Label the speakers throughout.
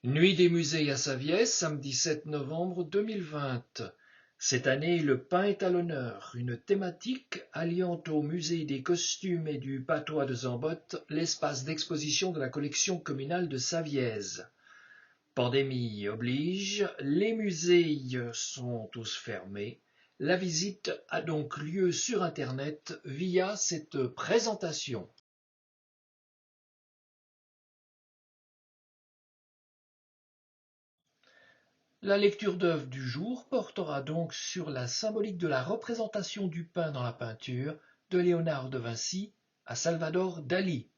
Speaker 1: Nuit des musées à Savièse, samedi 7 novembre 2020. Cette année, le pain est à l'honneur, une thématique alliant au musée des costumes et du patois de Zambotte l'espace d'exposition de la collection communale de Savièse. Pandémie oblige, les musées sont tous fermés. La visite a donc lieu sur Internet via cette présentation. La lecture d'œuvre du jour portera donc sur la symbolique de la représentation du pain dans la peinture, de Léonard de Vinci à Salvador Dali.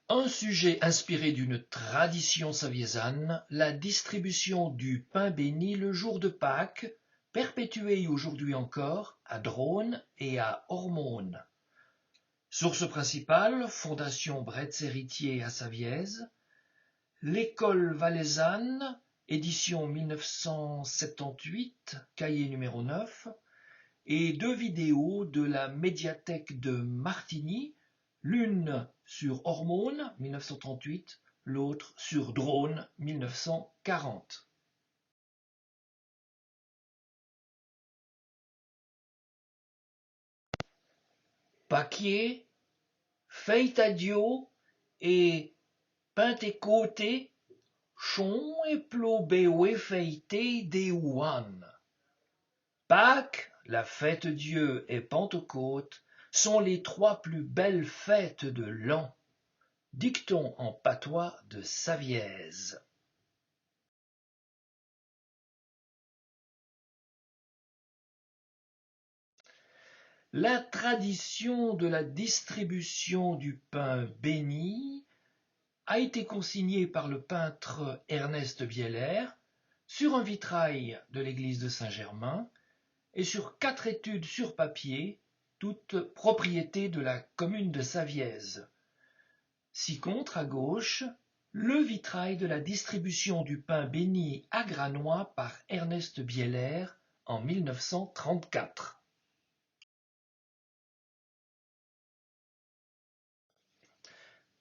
Speaker 1: Un sujet inspiré d'une tradition saviésane, la distribution du pain béni le jour de Pâques, perpétuée aujourd'hui encore à Dronne et à Ormonde. Source principale, Fondation Bretz Héritier à Savièse. L'école valaisanne, édition 1978, cahier numéro 9, et deux vidéos de la médiathèque de Martigny, l'une sur Ormonde 1938, l'autre sur Dronne 1940. Paquier, Feit-Adio et Pentecôté, chon et plobéoué feité déouane. Pâques, la fête-Dieu et Pentecôte sont les trois plus belles fêtes de l'an. Dicton en patois de Savièse. La tradition de la distribution du pain béni a été consignée par le peintre Ernest Bieler sur un vitrail de l'église de Saint-Germain et sur 4 études sur papier, toutes propriétés de la commune de Savièse. Ci-contre, à gauche, le vitrail de la distribution du pain béni à Granois par Ernest Bieler en 1934.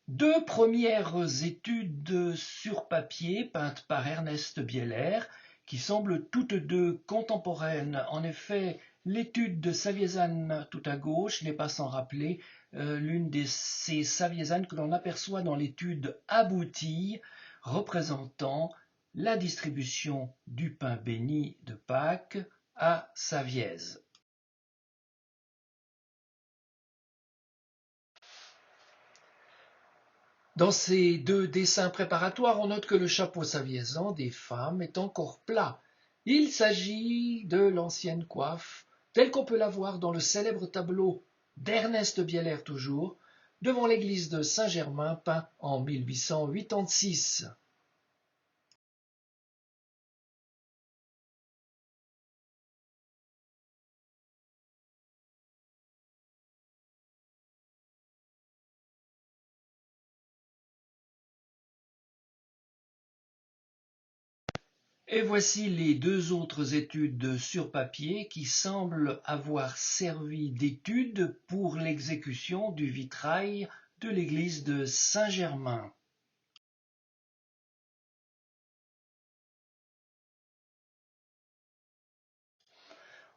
Speaker 1: Deux premières études sur papier peintes par Ernest Bieler, qui semblent toutes deux contemporaines. En effet, l'étude de Saviésane tout à gauche n'est pas sans rappeler l'une de ces Saviésanes que l'on aperçoit dans l'étude aboutie représentant la distribution du pain béni de Pâques à Savièse. Dans ces deux dessins préparatoires, on note que le chapeau saviésan des femmes est encore plat. Il s'agit de l'ancienne coiffe, telle qu'on peut la voir dans le célèbre tableau d'Ernest Bieler toujours, devant l'église de Saint-Germain, peint en 1886. Et voici les deux autres études sur papier qui semblent avoir servi d'étude pour l'exécution du vitrail de l'église de Saint-Germain.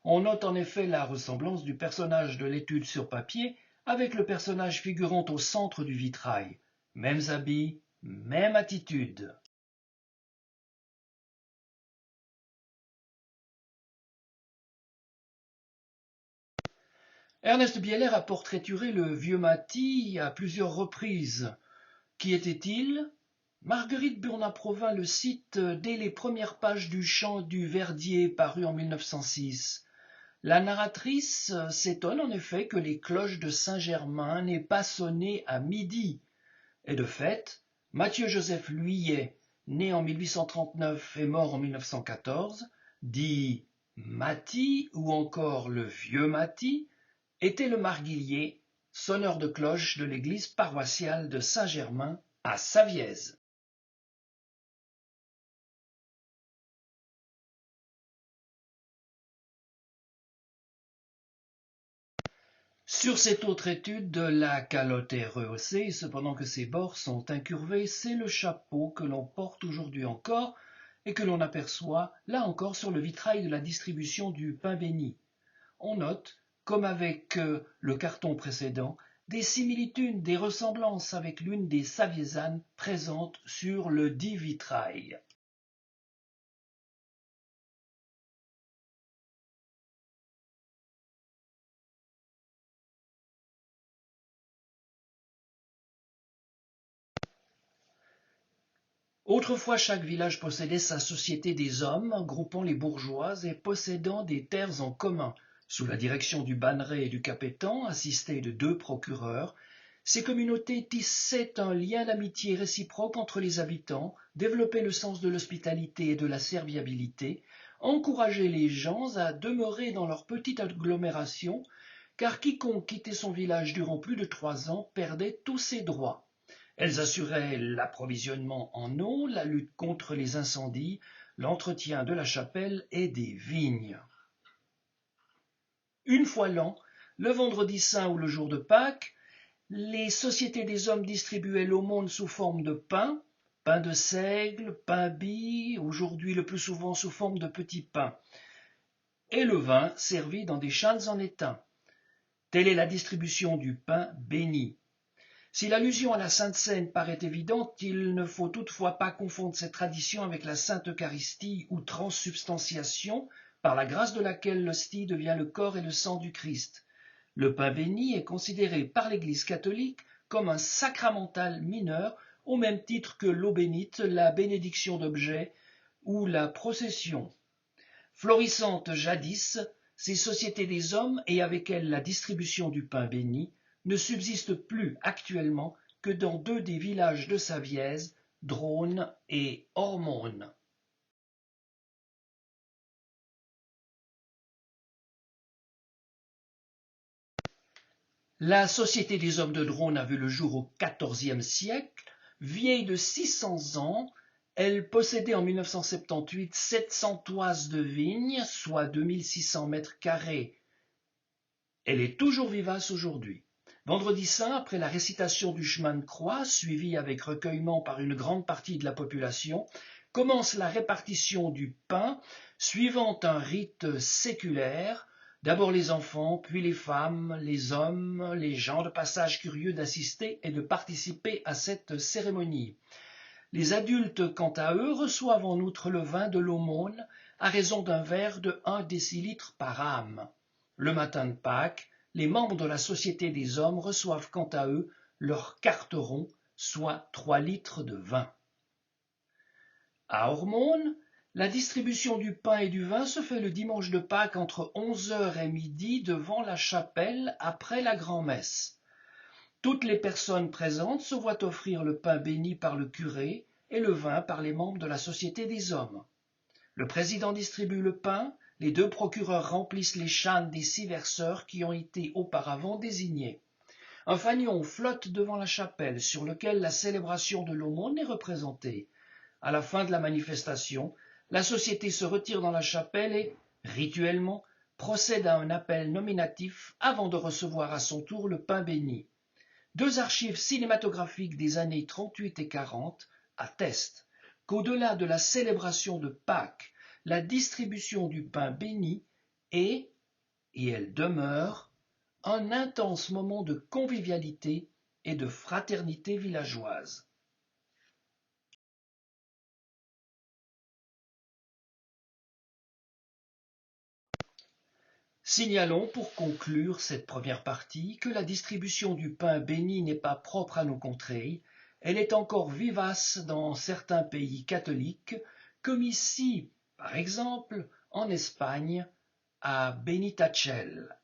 Speaker 1: On note en effet la ressemblance du personnage de l'étude sur papier avec le personnage figurant au centre du vitrail. Mêmes habits, même attitude. Ernest Bieler a portraituré le vieux Maty à plusieurs reprises. Qui était-il? Marguerite Burnat-Provins le cite dès les premières pages du Chant du Verdier paru en 1906. La narratrice s'étonne en effet que les cloches de Saint-Germain n'aient pas sonné à midi. Et de fait, Mathieu-Joseph Lhuillet, né en 1839 et mort en 1914, dit Maty ou encore le vieux Maty, était le marguillier, sonneur de cloche de l'église paroissiale de Saint-Germain à Savièse. Sur cette autre étude, la calotte est rehaussée, cependant que ses bords sont incurvés, c'est le chapeau que l'on porte aujourd'hui encore et que l'on aperçoit là encore sur le vitrail de la distribution du pain béni. On note, comme avec le carton précédent, des similitudes, des ressemblances avec l'une des saviesanes présentes sur le dit vitrail. Autrefois, chaque village possédait sa société des hommes, groupant les bourgeois et possédant des terres en commun. Sous la direction du banneret et du capétan, assistés de 2 procureurs, ces communautés tissaient un lien d'amitié réciproque entre les habitants, développaient le sens de l'hospitalité et de la serviabilité, encourageaient les gens à demeurer dans leur petite agglomération, car quiconque quittait son village durant plus de 3 ans perdait tous ses droits. Elles assuraient l'approvisionnement en eau, la lutte contre les incendies, l'entretien de la chapelle et des vignes. Une fois l'an, le vendredi saint ou le jour de Pâques, les sociétés des hommes distribuaient l'aumône sous forme de pain de seigle, pain bis, aujourd'hui le plus souvent sous forme de petits pains, et le vin servi dans des chânes en étain. Telle est la distribution du pain béni. Si l'allusion à la Sainte Seine paraît évidente, il ne faut toutefois pas confondre cette tradition avec la Sainte Eucharistie ou transsubstantiation, par la grâce de laquelle l'hostie devient le corps et le sang du Christ. Le pain béni est considéré par l'Église catholique comme un sacramental mineur, au même titre que l'eau bénite, la bénédiction d'objets ou la procession. Florissantes jadis, ces sociétés des hommes et avec elles la distribution du pain béni ne subsistent plus actuellement que dans 2 des villages de Savièse, Dronne et Ormonde. La Société des hommes de Dronne a vu le jour au XIVe siècle. Vieille de 600 ans, elle possédait en 1978 700 toises de vignes, soit 2600 mètres carrés. Elle est toujours vivace aujourd'hui. Vendredi saint, après la récitation du chemin de croix, suivie avec recueillement par une grande partie de la population, commence la répartition du pain, suivant un rite séculaire, d'abord les enfants, puis les femmes, les hommes, les gens de passage curieux d'assister et de participer à cette cérémonie. Les adultes, quant à eux, reçoivent en outre le vin de l'aumône à raison d'un verre de 1 décilitre par âme. Le matin de Pâques, les membres de la Société des hommes reçoivent quant à eux leur carteron, soit 3 litres de vin. À Ormonde, la distribution du pain et du vin se fait le dimanche de Pâques entre 11h et midi devant la chapelle après la grand-messe. Toutes les personnes présentes se voient offrir le pain béni par le curé et le vin par les membres de la Société des hommes. Le président distribue le pain, les 2 procureurs remplissent les chânes des 6 verseurs qui ont été auparavant désignés. Un fanion flotte devant la chapelle sur lequel la célébration de l'aumône est représentée. À la fin de la manifestation, la société se retire dans la chapelle et, rituellement, procède à un appel nominatif avant de recevoir à son tour le pain béni. 2 archives cinématographiques des années 38 et 40 attestent qu'au-delà de la célébration de Pâques, la distribution du pain béni est, et elle demeure, un intense moment de convivialité et de fraternité villageoise. Signalons pour conclure cette première partie que la distribution du pain béni n'est pas propre à nos contrées, elle est encore vivace dans certains pays catholiques, comme ici, par exemple, en Espagne, à Benitachell.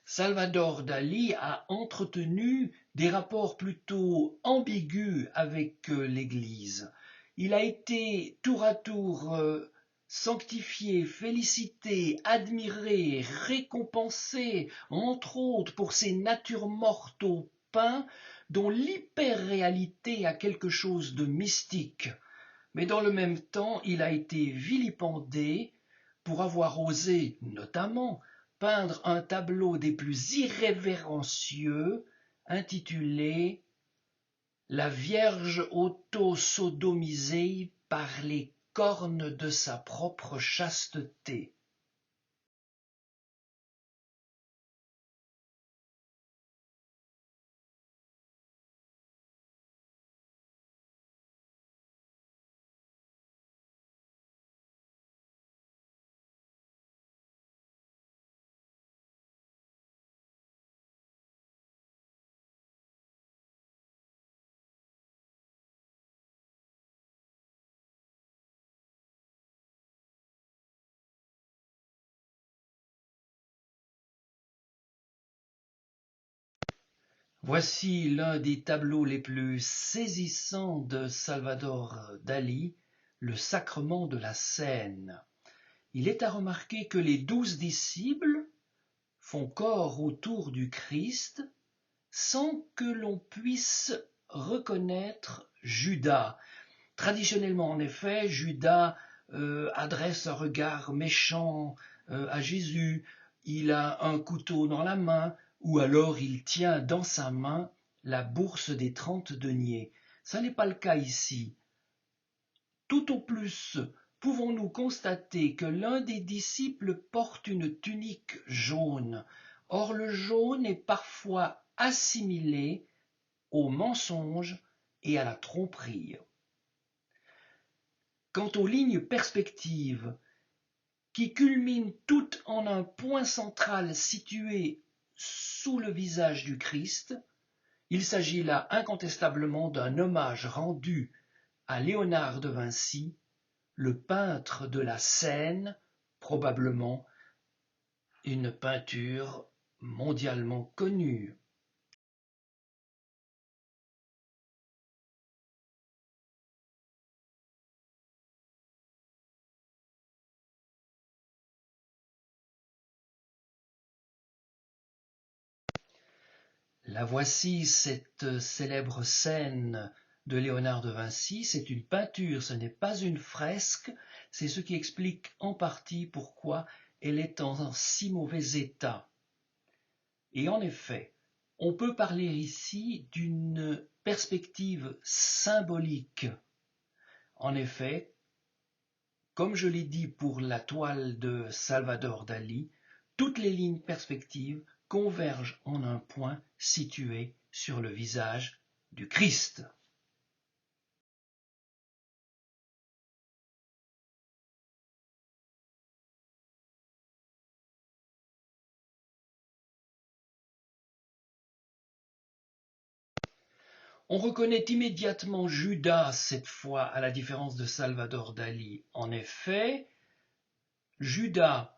Speaker 1: Salvador Dali a entretenu des rapports plutôt ambigus avec l'Église. Il a été tour à tour sanctifié, félicité, admiré, récompensé, entre autres pour ses natures mortes au pain, dont l'hyper-réalité a quelque chose de mystique. Mais dans le même temps, il a été vilipendé pour avoir osé, notamment, peindre un tableau des plus irrévérencieux, intitulé La Vierge auto-sodomisée par les cornes de sa propre chasteté. Voici l'un des tableaux les plus saisissants de Salvador Dali, le Sacrement de la Seine. Il est à remarquer que les 12 disciples font corps autour du Christ sans que l'on puisse reconnaître Judas. Traditionnellement, en effet, Judas adresse un regard méchant à Jésus, il a un couteau dans la main, ou alors il tient dans sa main la bourse des 30 deniers. Ça n'est pas le cas ici. Tout au plus, pouvons-nous constater que l'un des disciples porte une tunique jaune. Or le jaune est parfois assimilé au mensonge et à la tromperie. Quant aux lignes perspectives, qui culminent toutes en un point central situé sous le visage du Christ, il s'agit là incontestablement d'un hommage rendu à Léonard de Vinci, le peintre de la Seine, probablement une peinture mondialement connue. La voici, cette célèbre scène de Léonard de Vinci. C'est une peinture, ce n'est pas une fresque. C'est ce qui explique en partie pourquoi elle est en si mauvais état. Et en effet, on peut parler ici d'une perspective symbolique. En effet, comme je l'ai dit pour la toile de Salvador Dali, toutes les lignes perspectives convergent en un point situé sur le visage du Christ. On reconnaît immédiatement Judas cette fois, à la différence de Salvador Dali. En effet, Judas,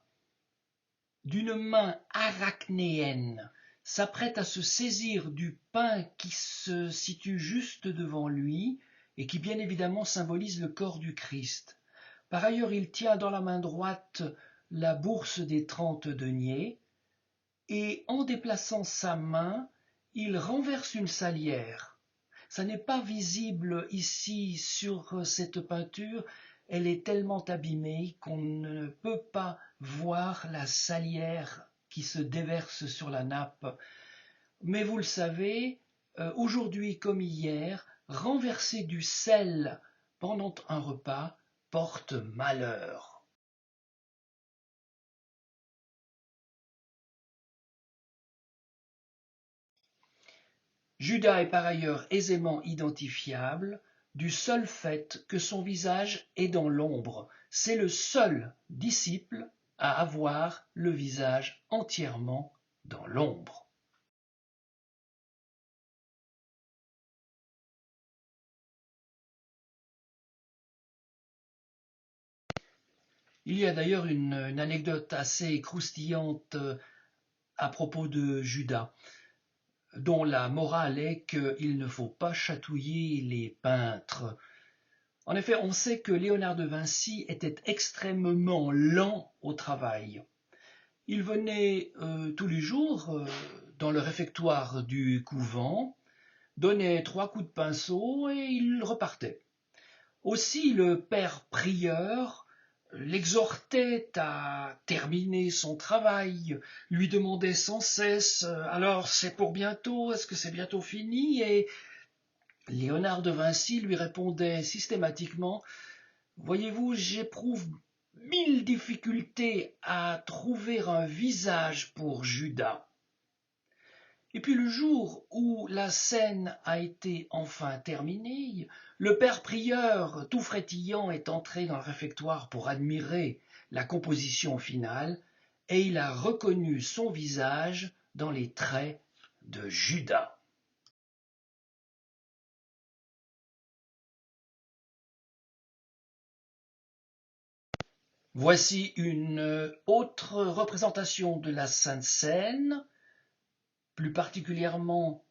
Speaker 1: d'une main arachnéenne, s'apprête à se saisir du pain qui se situe juste devant lui et qui bien évidemment symbolise le corps du Christ. Par ailleurs, il tient dans la main droite la bourse des 30 deniers et en déplaçant sa main, il renverse une salière. Ça n'est pas visible ici sur cette peinture, elle est tellement abîmée qu'on ne peut pas voir la salière qui se déverse sur la nappe. Mais vous le savez, aujourd'hui comme hier, renverser du sel pendant un repas porte malheur. Judas est par ailleurs aisément identifiable du seul fait que son visage est dans l'ombre. C'est le seul disciple à avoir le visage entièrement dans l'ombre. Il y a d'ailleurs une anecdote assez croustillante à propos de Judas, dont la morale est qu'il ne faut pas chatouiller les peintres. En effet, on sait que Léonard de Vinci était extrêmement lent au travail. Il venait tous les jours dans le réfectoire du couvent, donnait 3 coups de pinceau et il repartait. Aussi le père prieur l'exhortait à terminer son travail, lui demandait sans cesse alors c'est pour bientôt, est-ce que c'est bientôt fini? Et Léonard de Vinci lui répondait systématiquement: voyez-vous, j'éprouve 1000 difficultés à trouver un visage pour Judas. Et puis le jour où la scène a été enfin terminée, le père prieur, tout frétillant, est entré dans le réfectoire pour admirer la composition finale, et il a reconnu son visage dans les traits de Judas. Voici une autre représentation de la Sainte Seine, plus particulièrement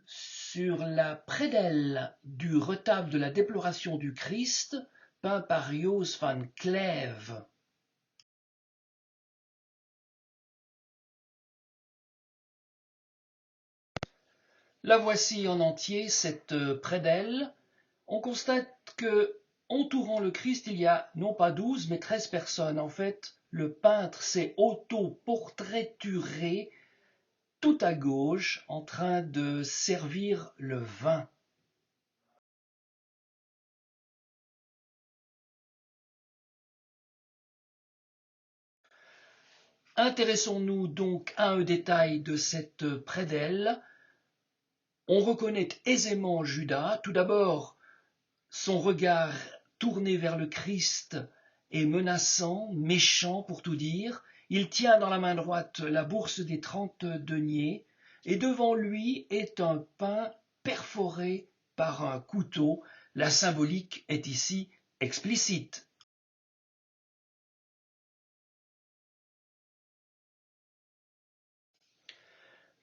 Speaker 1: sur la prédelle du retable de la déploration du Christ, peint par Jos van Cleve. La voici en entier, cette prédelle. On constate que, entourant le Christ, il y a non pas 12, mais 13 personnes. En fait, le peintre s'est auto-portraituré tout à gauche en train de servir le vin. Intéressons-nous donc à un détail de cette prédelle. On reconnaît aisément Judas. Tout d'abord, son regard tourné vers le Christ est menaçant, méchant pour tout dire. Il tient dans la main droite la bourse des 30 deniers et devant lui est un pain perforé par un couteau. La symbolique est ici explicite.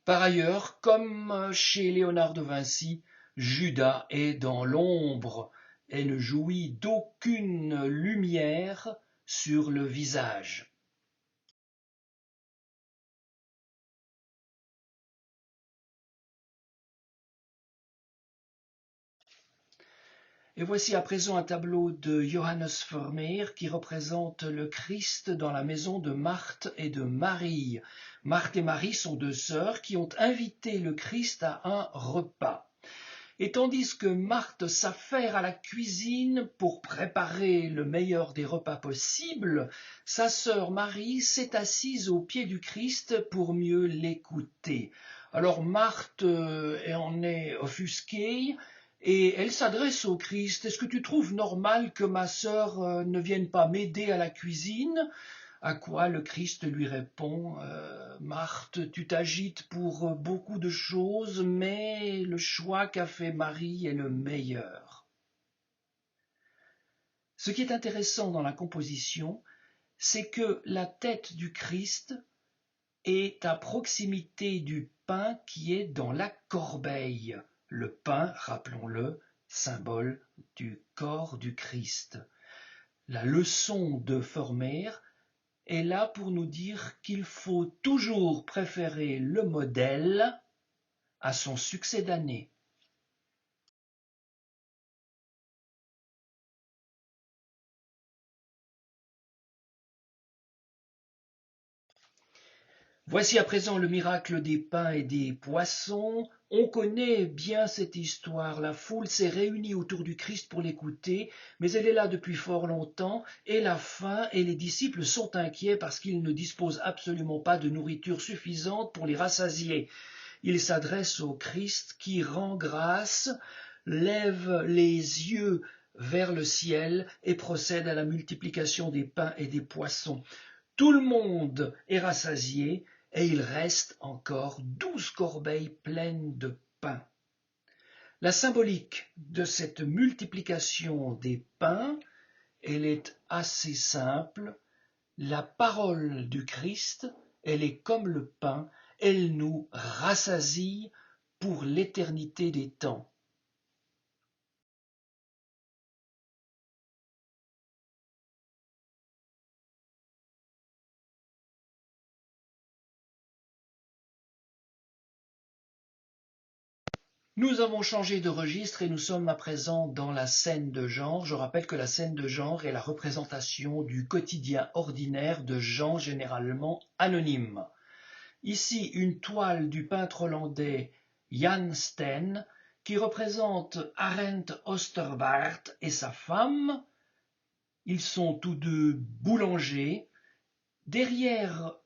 Speaker 1: Par ailleurs, comme chez Léonard de Vinci, Judas est dans l'ombre et ne jouit d'aucune lumière sur le visage. Et voici à présent un tableau de Johannes Vermeer qui représente le Christ dans la maison de Marthe et de Marie. Marthe et Marie sont 2 sœurs qui ont invité le Christ à un repas. Et tandis que Marthe s'affaire à la cuisine pour préparer le meilleur des repas possibles, sa sœur Marie s'est assise aux pieds du Christ pour mieux l'écouter. Alors Marthe en est offusquée et elle s'adresse au Christ: est-ce que tu trouves normal que ma sœur ne vienne pas m'aider à la cuisine? À quoi le Christ lui répond: Marthe, tu t'agites pour beaucoup de choses, mais le choix qu'a fait Marie est le meilleur. Ce qui est intéressant dans la composition, c'est que la tête du Christ est à proximité du pain qui est dans la corbeille. Le pain, rappelons-le, symbole du corps du Christ. La leçon de Vermeer est là pour nous dire qu'il faut toujours préférer le modèle à son succédané. Voici à présent le miracle des pains et des poissons. On connaît bien cette histoire. La foule s'est réunie autour du Christ pour l'écouter, mais elle est là depuis fort longtemps, et la faim, et les disciples sont inquiets parce qu'ils ne disposent absolument pas de nourriture suffisante pour les rassasier. Ils s'adressent au Christ qui rend grâce, lève les yeux vers le ciel et procède à la multiplication des pains et des poissons. Tout le monde est rassasié et il reste encore 12 corbeilles pleines de pain. La symbolique de cette multiplication des pains, elle est assez simple. La parole du Christ, elle est comme le pain, elle nous rassasie pour l'éternité des temps. Nous avons changé de registre et nous sommes à présent dans la scène de genre. Je rappelle que la scène de genre est la représentation du quotidien ordinaire de gens généralement anonymes. Ici, une toile du peintre hollandais Jan Steen qui représente Arend Oosterwaard et sa femme. Ils sont tous deux boulangers. Derrière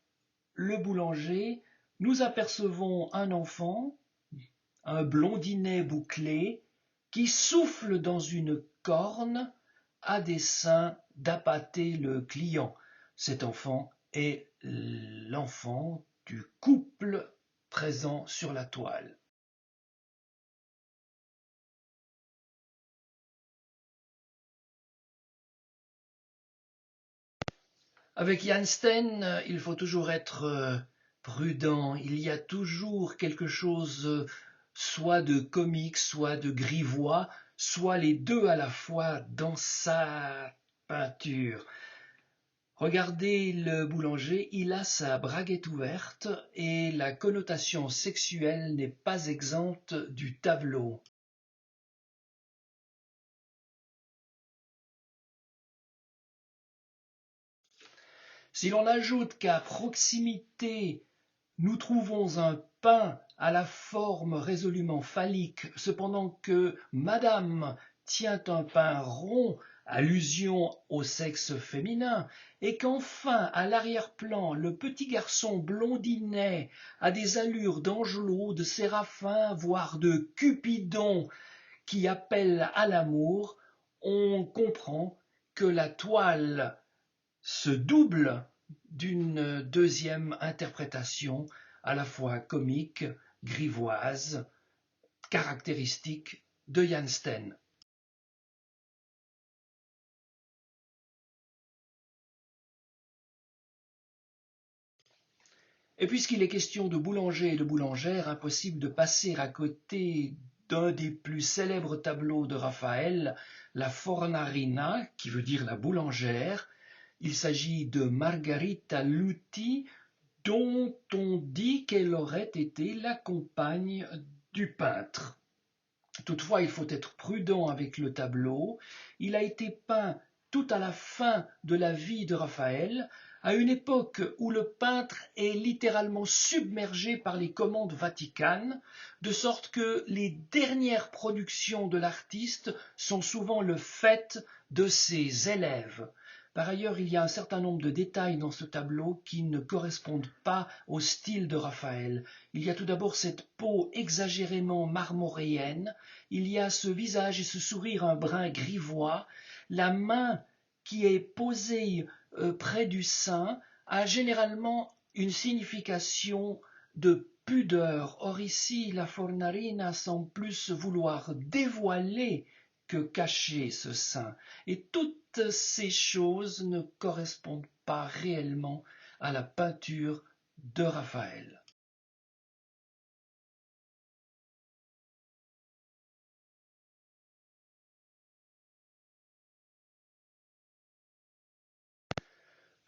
Speaker 1: le boulanger, nous apercevons un enfant, un blondinet bouclé, qui souffle dans une corne à dessein d'appâter le client. Cet enfant est l'enfant du couple présent sur la toile. Avec Jan Steen, il faut toujours être prudent. Il y a toujours quelque chose soit de comique, soit de grivois, soit les deux à la fois dans sa peinture. Regardez le boulanger, il a sa braguette ouverte et la connotation sexuelle n'est pas exempte du tableau. Si l'on ajoute qu'à proximité, nous trouvons un pain à la forme résolument phallique, cependant que Madame tient un pain rond, allusion au sexe féminin, et qu'enfin, à l'arrière-plan, le petit garçon blondinet a des allures d'angelot, de séraphin, voire de Cupidon qui appelle à l'amour, on comprend que la toile se double d'une deuxième interprétation à la fois comique, grivoise, caractéristique de Jan Steen. Et puisqu'il est question de boulanger et de boulangère, impossible de passer à côté d'un des plus célèbres tableaux de Raphaël, la Fornarina, qui veut dire la boulangère. Il s'agit de Margherita Luti, dont on dit qu'elle aurait été la compagne du peintre. Toutefois, il faut être prudent avec le tableau. Il a été peint tout à la fin de la vie de Raphaël, à une époque où le peintre est littéralement submergé par les commandes vaticanes, de sorte que les dernières productions de l'artiste sont souvent le fait de ses élèves. Par ailleurs, il y a un certain nombre de détails dans ce tableau qui ne correspondent pas au style de Raphaël. Il y a tout d'abord cette peau exagérément marmoréenne, il y a ce visage et ce sourire un brin grivois, la main qui est posée près du sein a généralement une signification de pudeur. Or ici, la Fornarina semble plus vouloir dévoiler que cacher ce sein. Et toutes ces choses ne correspondent pas réellement à la peinture de Raphaël.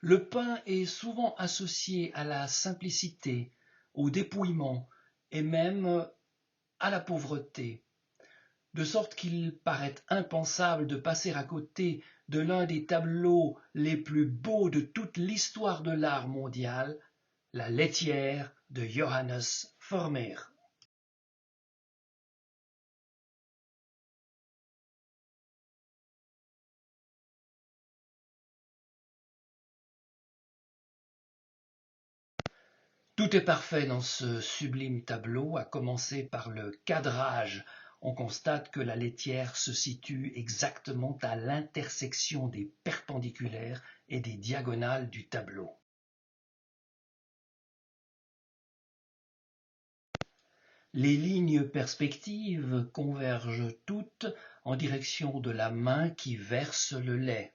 Speaker 1: Le pain est souvent associé à la simplicité, au dépouillement et même à la pauvreté, de sorte qu'il paraît impensable de passer à côté de l'un des tableaux les plus beaux de toute l'histoire de l'art mondial, la laitière de Johannes Vermeer. Tout est parfait dans ce sublime tableau, à commencer par le cadrage. On constate que la laitière se situe exactement à l'intersection des perpendiculaires et des diagonales du tableau. Les lignes perspectives convergent toutes en direction de la main qui verse le lait.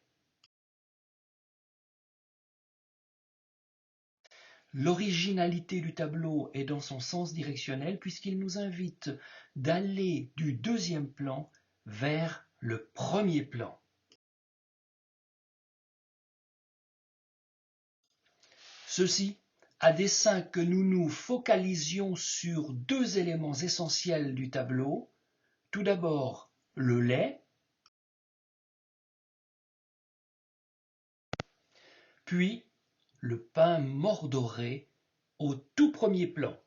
Speaker 1: L'originalité du tableau est dans son sens directionnel puisqu'il nous invite d'aller du deuxième plan vers le premier plan. Ceci à dessein que nous nous focalisions sur deux éléments essentiels du tableau. Tout d'abord, le lait, puis le pain mordoré au tout premier plan.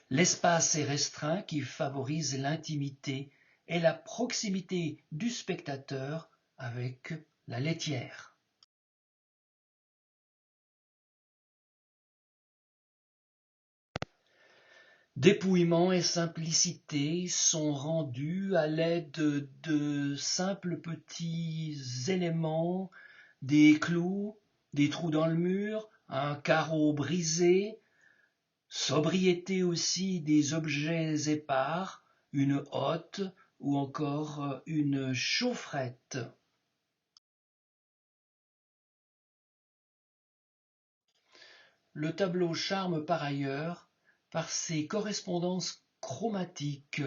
Speaker 1: L'espace est restreint qui favorise l'intimité et la proximité du spectateur avec la laitière. Dépouillement et simplicité sont rendus à l'aide de simples petits éléments, des clous, des trous dans le mur, un carreau brisé, sobriété aussi des objets épars, une hotte ou encore une chaufferette. Le tableau charme par ailleurs par ses correspondances chromatiques.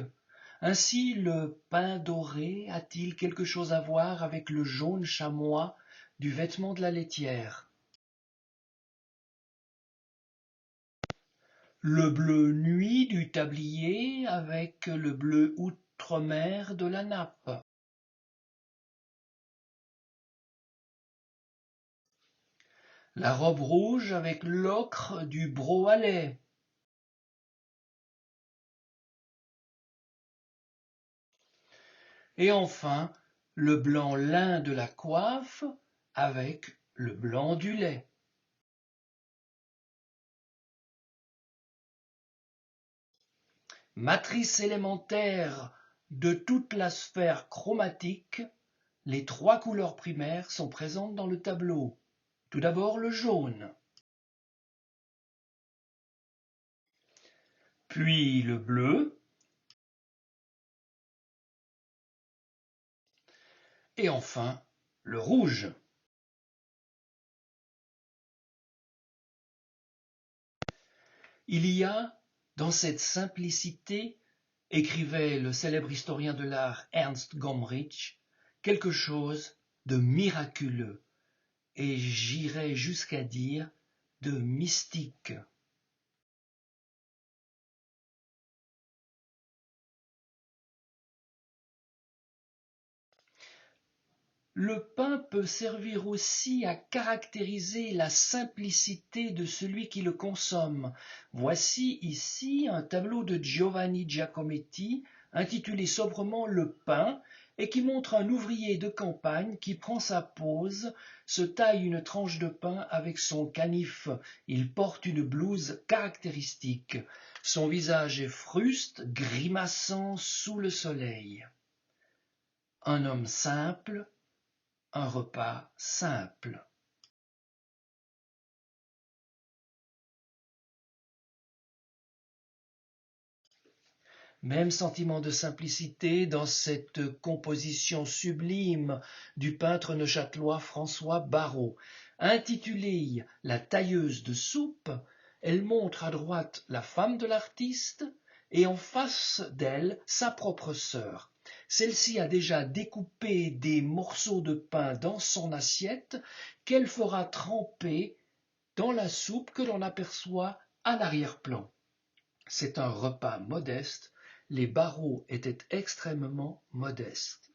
Speaker 1: Ainsi, le pain doré a-t-il quelque chose à voir avec le jaune chamois du vêtement de la laitière? Le bleu nuit du tablier avec le bleu outre-mer de la nappe. La robe rouge avec l'ocre du broc à lait. Et enfin, le blanc lin de la coiffe avec le blanc du lait. Matrice élémentaire de toute la sphère chromatique, les trois couleurs primaires sont présentes dans le tableau. Tout d'abord le jaune, puis le bleu, et enfin le rouge. Il y a, dans cette simplicité, écrivait le célèbre historien de l'art Ernst Gombrich, quelque chose de miraculeux, et j'irais jusqu'à dire de mystique. Le pain peut servir aussi à caractériser la simplicité de celui qui le consomme. Voici ici un tableau de Giovanni Giacometti intitulé sobrement Le pain et qui montre un ouvrier de campagne qui prend sa pause, se taille une tranche de pain avec son canif. Il porte une blouse caractéristique. Son visage est fruste, grimaçant sous le soleil. Un homme simple, un repas simple. Même sentiment de simplicité dans cette composition sublime du peintre neuchâtelois François Barrault. Intitulée La tailleuse de soupe, elle montre à droite la femme de l'artiste et en face d'elle sa propre sœur. Celle-ci a déjà découpé des morceaux de pain dans son assiette qu'elle fera tremper dans la soupe que l'on aperçoit à l'arrière-plan. C'est un repas modeste, les Barrault étaient extrêmement modestes.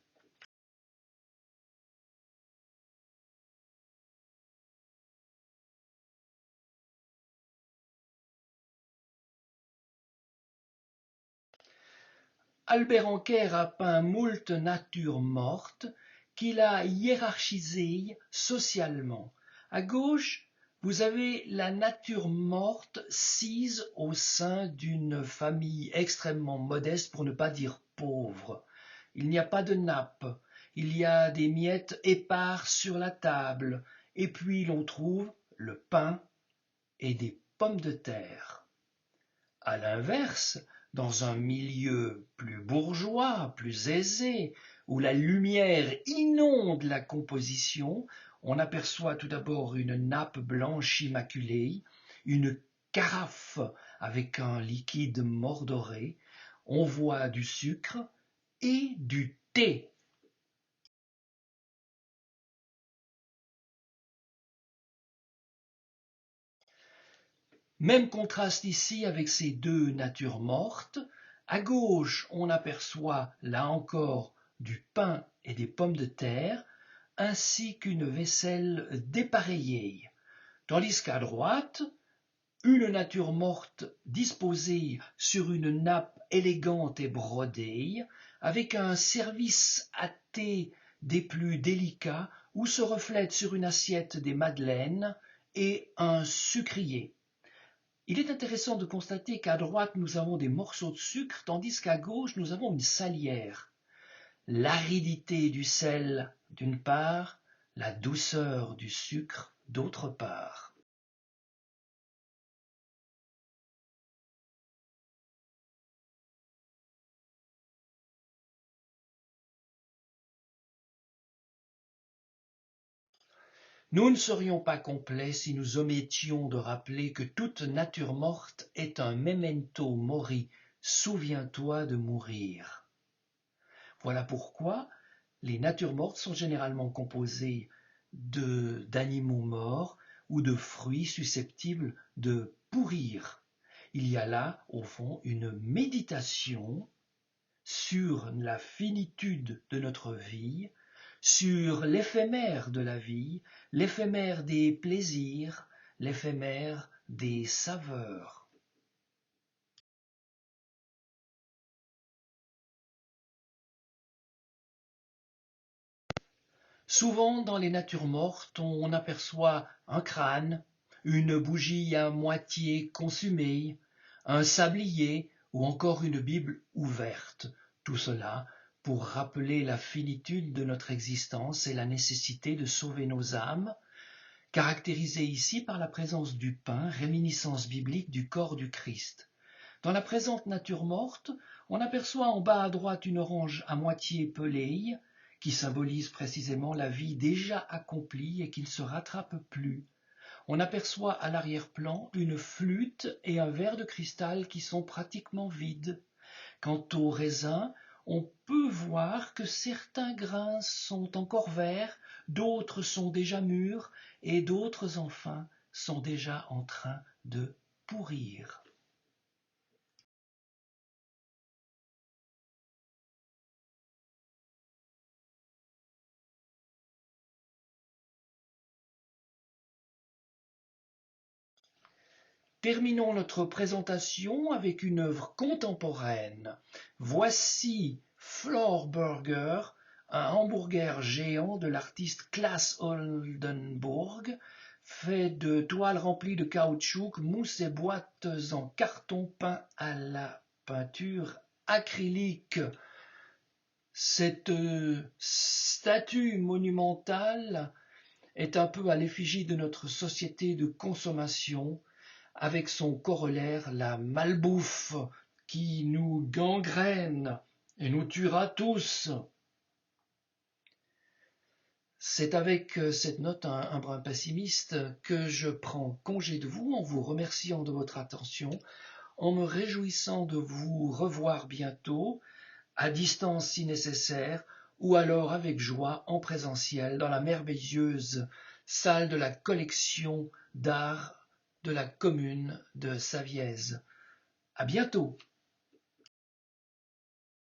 Speaker 1: Albert Anquer a peint moult natures mortes qu'il a hiérarchisées socialement. À gauche, vous avez la nature morte sise au sein d'une famille extrêmement modeste, pour ne pas dire pauvre. Il n'y a pas de nappe, il y a des miettes épars sur la table, et puis l'on trouve le pain et des pommes de terre. À l'inverse, dans un milieu plus bourgeois, plus aisé, où la lumière inonde la composition, on aperçoit tout d'abord une nappe blanche immaculée, une carafe avec un liquide mordoré, on voit du sucre et du thé. Même contraste ici avec ces deux natures mortes. À gauche, on aperçoit là encore du pain et des pommes de terre, ainsi qu'une vaisselle dépareillée. Tandis qu'à droite, une nature morte disposée sur une nappe élégante et brodée, avec un service à thé des plus délicats, où se reflètent sur une assiette des madeleines et un sucrier. Il est intéressant de constater qu'à droite nous avons des morceaux de sucre, tandis qu'à gauche nous avons une salière. L'aridité du sel d'une part, la douceur du sucre d'autre part. Nous ne serions pas complets si nous omettions de rappeler que toute nature morte est un memento mori, souviens-toi de mourir. Voilà pourquoi les natures mortes sont généralement composées d'animaux morts ou de fruits susceptibles de pourrir. Il y a là, au fond, une méditation sur la finitude de notre vie, sur l'éphémère de la vie, l'éphémère des plaisirs, l'éphémère des saveurs. Souvent, dans les natures mortes, on aperçoit un crâne, une bougie à moitié consumée, un sablier ou encore une Bible ouverte. Tout cela pour rappeler la finitude de notre existence et la nécessité de sauver nos âmes, caractérisée ici par la présence du pain, réminiscence biblique du corps du Christ. Dans la présente nature morte, on aperçoit en bas à droite une orange à moitié pelée, qui symbolise précisément la vie déjà accomplie et qui ne se rattrape plus. On aperçoit à l'arrière-plan une flûte et un verre de cristal qui sont pratiquement vides. Quant aux raisins, on peut voir que certains grains sont encore verts, d'autres sont déjà mûrs et d'autres enfin sont déjà en train de pourrir. Terminons notre présentation avec une œuvre contemporaine. Voici Floor Burger, un hamburger géant de l'artiste Klaas Oldenburg, fait de toiles remplies de caoutchouc, mousse et boîtes en carton peint à la peinture acrylique. Cette statue monumentale est un peu à l'effigie de notre société de consommation, avec son corollaire, la malbouffe, qui nous gangrène et nous tuera tous. C'est avec cette note un brin pessimiste que je prends congé de vous en vous remerciant de votre attention, en me réjouissant de vous revoir bientôt, à distance si nécessaire, ou alors avec joie en présentiel dans la merveilleuse salle de la collection d'art de la commune de Savièse. À bientôt!